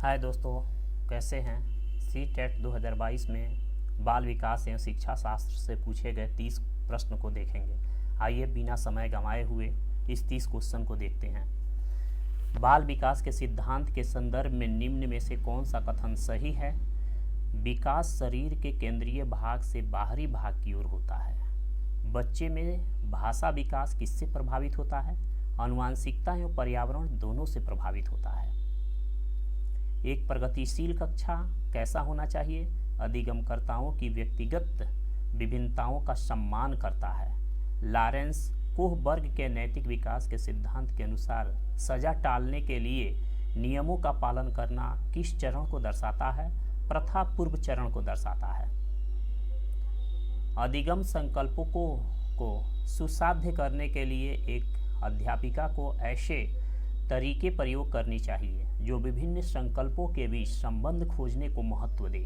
हाय दोस्तों, कैसे हैं। सी टेट 2022 में बाल विकास एवं शिक्षा शास्त्र से पूछे गए 30 प्रश्न को देखेंगे। आइए बिना समय गंवाए हुए इस 30 क्वेश्चन को देखते हैं। बाल विकास के सिद्धांत के संदर्भ में निम्न में से कौन सा कथन सही है। विकास शरीर के केंद्रीय भाग से बाहरी भाग की ओर होता है। बच्चे में भाषा विकास किससे प्रभावित होता है। आनुवंशिकता एवं पर्यावरण दोनों से प्रभावित होता है। एक प्रगतिशील कक्षा कैसा होना चाहिए। अधिगमकर्ताओं की व्यक्तिगत विभिन्नताओं का सम्मान करता है। लॉरेंस कोहबर्ग के नैतिक विकास के सिद्धांत के अनुसार सजा टालने के लिए नियमों का पालन करना किस चरण को दर्शाता है। प्रथा पूर्व चरण को दर्शाता है। अधिगम संकल्पों को सुसाध्य करने के लिए एक अध्यापिका को ऐसे तरीके प्रयोग करनी चाहिए जो विभिन्न संकल्पों के बीच संबंध खोजने को महत्व दे।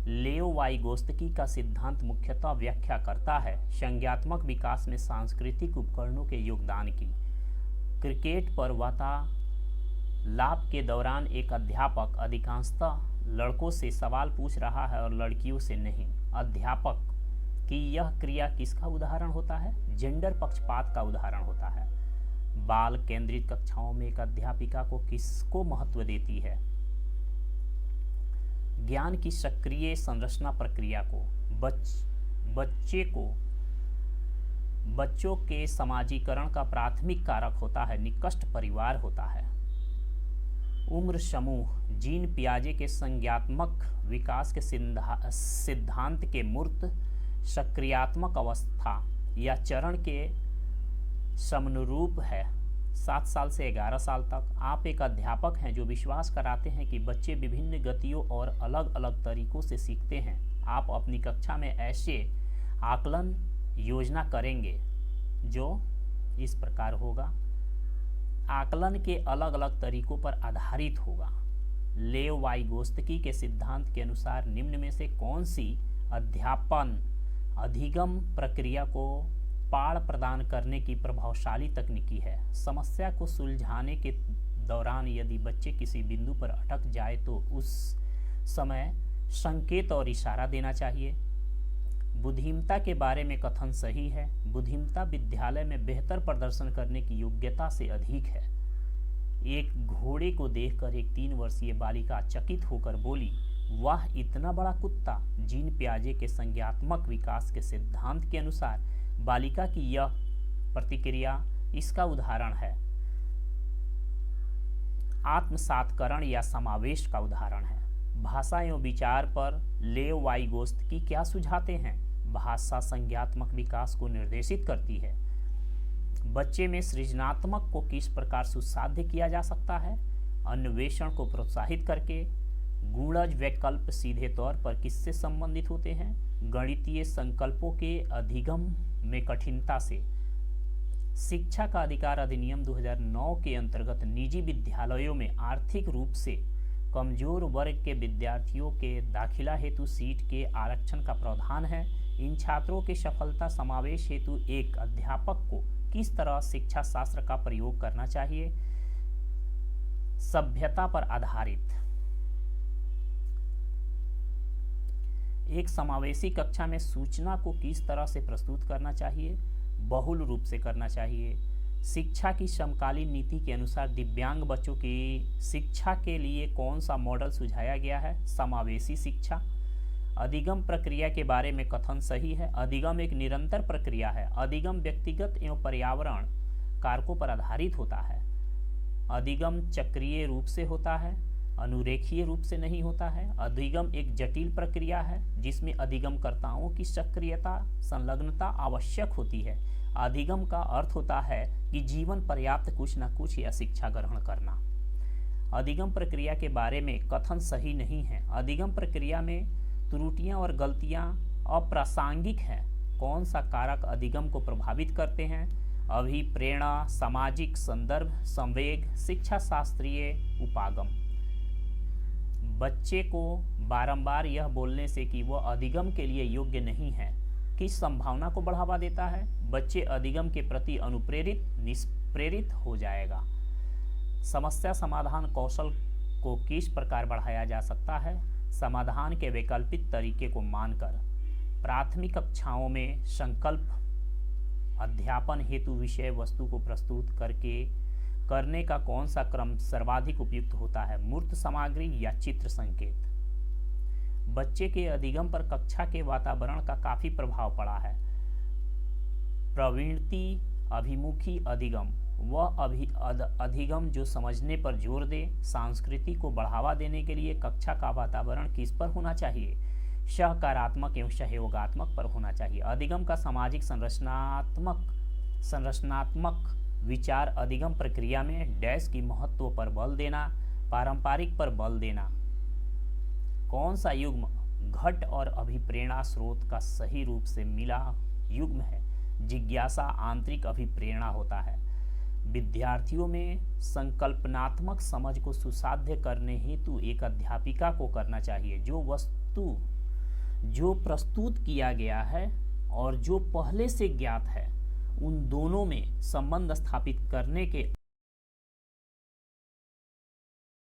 लेओ वाइगोत्स्की का सिद्धांत मुख्यतः व्याख्या करता है संज्ञात्मक विकास में सांस्कृतिक उपकरणों के योगदान की। क्रिकेट पर वार्तालाप के दौरान एक अध्यापक अधिकांशतः लड़कों से सवाल पूछ रहा है और लड़कियों से नहीं। अध्यापक की यह क्रिया किसका उदाहरण होता है। जेंडर पक्षपात का उदाहरण होता है। बाल केंद्रित कक्षाओं में एक अध्यापिका को किसको महत्व देती है। ज्ञान की सक्रिय संरचना प्रक्रिया को। बच्चों के समाजीकरण का प्राथमिक कारक होता है निकट परिवार होता है। उम्र समूह। जीन पियाजे के संज्ञात्मक विकास के सिद्धांत के मूर्त सक्रियात्मक अवस्था या चरण के समनुरूप है। 7 साल से 11 साल तक आप एक अध्यापक हैं जो विश्वास कराते हैं कि बच्चे विभिन्न गतियों और अलग अलग तरीकों से सीखते हैं। आप अपनी कक्षा में ऐसे आकलन योजना करेंगे जो इस प्रकार होगा। आकलन के अलग अलग तरीकों पर आधारित होगा। लेओ वाइगोत्स्की के सिद्धांत के अनुसार निम्न में से कौन सी अध्यापन अधिगम प्रक्रिया को पाड़ प्रदान करने की प्रभावशाली तकनीकी है। समस्या को सुलझाने के दौरान यदि बच्चे किसी बिंदु पर अटक जाए तो उस समय संकेत और इशारा देना चाहिए। बुद्धिमत्ता के बारे में कथन सही है। बुद्धिमत्ता विद्यालय में बेहतर प्रदर्शन करने की योग्यता से अधिक है। एक घोड़े को देखकर एक 3 वर्षीय बालिका चकित होकर बोली, वाह इतना बड़ा कुत्ता। जीन पियाजे के संज्ञात्मक विकास के सिद्धांत के अनुसार बालिका की यह प्रतिक्रिया इसका उदाहरण है। आत्मसातकरण या समावेश का उदाहरण है। भाषा एवं विचार पर लेओ वाइगोत्स्की क्या सुझाते हैं। भाषा संज्ञात्मक विकास को निर्देशित करती है। बच्चे में सृजनात्मक को किस प्रकार सुसाध्य किया जा सकता है। अन्वेषण को प्रोत्साहित करके। गुणज वैकल्प सीधे तौर पर किससे संबंधित होते हैं। गणितीय संकल्पों के अधिगम में कठिनता से। शिक्षा का अधिकार अधिनियम 2009 के अंतर्गत निजी विद्यालयों में आर्थिक रूप से कमजोर वर्ग के विद्यार्थियों के दाखिला हेतु सीट के आरक्षण का प्रावधान है। इन छात्रों के सफलता समावेश हेतु एक अध्यापक को किस तरह शिक्षा शास्त्र का प्रयोग करना चाहिए। सभ्यता पर आधारित। एक समावेशी कक्षा में सूचना को किस तरह से प्रस्तुत करना चाहिए। बहुल रूप से करना चाहिए। शिक्षा की समकालीन नीति के अनुसार दिव्यांग बच्चों की शिक्षा के लिए कौन सा मॉडल सुझाया गया है। समावेशी शिक्षा। अधिगम प्रक्रिया के बारे में कथन सही है। अधिगम एक निरंतर प्रक्रिया है। अधिगम व्यक्तिगत एवं पर्यावरण कारकों पर आधारित होता है। अधिगम चक्रीय रूप से होता है, अनुरेखीय रूप से नहीं होता है। अधिगम एक जटिल प्रक्रिया है जिसमें अधिगमकर्ताओं की सक्रियता संलग्नता आवश्यक होती है। अधिगम का अर्थ होता है कि जीवन पर्याप्त कुछ न कुछ या शिक्षा ग्रहण करना। अधिगम प्रक्रिया के बारे में कथन सही नहीं है। अधिगम प्रक्रिया में त्रुटियां और गलतियां अप्रासंगिक हैं। कौन सा कारक अधिगम को प्रभावित करते हैं। अभिप्रेरणा, सामाजिक संदर्भ, संवेग, शिक्षा शास्त्रीय उपागम। बच्चे को बारंबार यह बोलने से कि वह अधिगम के लिए योग्य नहीं है किस संभावना को बढ़ावा देता है। बच्चे अधिगम के प्रति अनुप्रेरित निष्प्रेरित हो जाएगा। समस्या समाधान कौशल को किस प्रकार बढ़ाया जा सकता है, समाधान के वैकल्पिक तरीके को मानकर प्राथमिक कक्षाओं में संकल्प अध्यापन हेतु विषय वस्तु को प्रस्तुत करने का कौन सा क्रम सर्वाधिक उपयुक्त होता है, मूर्त सामग्री या चित्र संकेत। बच्चे के अधिगम पर कक्षा के वातावरण का काफी प्रभाव पड़ा है। प्रवृत्ति अभिमुखी अधिगम, वह अधिगम जो समझने पर जोर दे। संस्कृति को बढ़ावा देने के लिए कक्षा का वातावरण किस पर होना चाहिए, सकारात्मक एवं सहयोगात्मक पर होना चाहिए। अधिगम का सामाजिक संरचनात्मक विचार अधिगम प्रक्रिया में डैश की महत्व पर बल देना, पारंपरिक पर बल देना। कौन सा युग्म घट और अभिप्रेरणा स्रोत का सही रूप से मिला युग्म है, जिज्ञासा आंतरिक अभिप्रेरणा होता है। विद्यार्थियों में संकल्पनात्मक समझ को सुसाध्य करने हेतु एक अध्यापिका को करना चाहिए जो प्रस्तुत किया गया है और जो पहले से ज्ञात है उन दोनों में संबंध स्थापित करने के